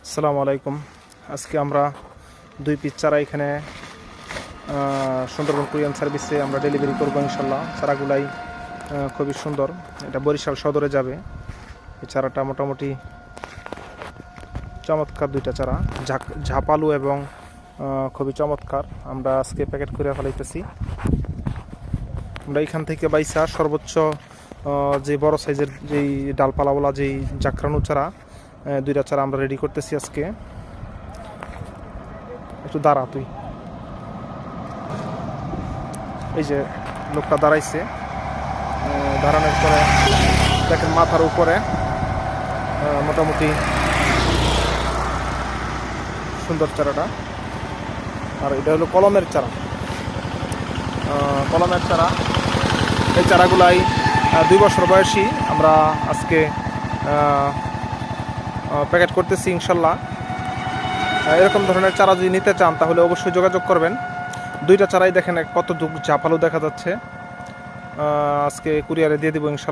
আসসালামু আলাইকুম। আজকে আমরা 2 পিস চারা এখানে সুন্দরবন কুরিয়ান সার্ভিসে আমরা ডেলিভারি করবো ইনশাল্লাহ। চারাগুলাই খুবই সুন্দর। এটা বরিশাল সদরে যাবে। এই চারাটা মোটামুটি চমৎকার 2টা চারা, ঝাপালু এবং খুবই চমৎকার। আমরা আজকে প্যাকেট করে ফেলাইতেছি। আমরা এখান থেকে বাইসা সর্বোচ্চ যে বড় সাইজের যেই ডালপালাওয়ালা যেই জাকরানু চারা, 2টা চারা আমরা রেডি করতেছি আজকে। একটু দাঁড়া তুই। এই যে লোকটা দাঁড়াইছে, দাঁড়ানোর পরে দেখেন মাথার উপরে মোটামুটি সুন্দর চারাটা। আর এটা হলো কলমের চারা। কলমের চারা, এই চারাগুলাই 2 বছর বয়সী। আমরা আজকে প্যাকেট করতেছি ইনশাল্লাহ। এরকম ধরনের চারা যদি নিতে চান তাহলে অবশ্যই যোগাযোগ করবেন। 2টা চারাই দেখেন কত ঝাপালো দেখা যাচ্ছে। আজকে কুরিয়ারে দিয়ে দেবো ইনশাল্লাহ।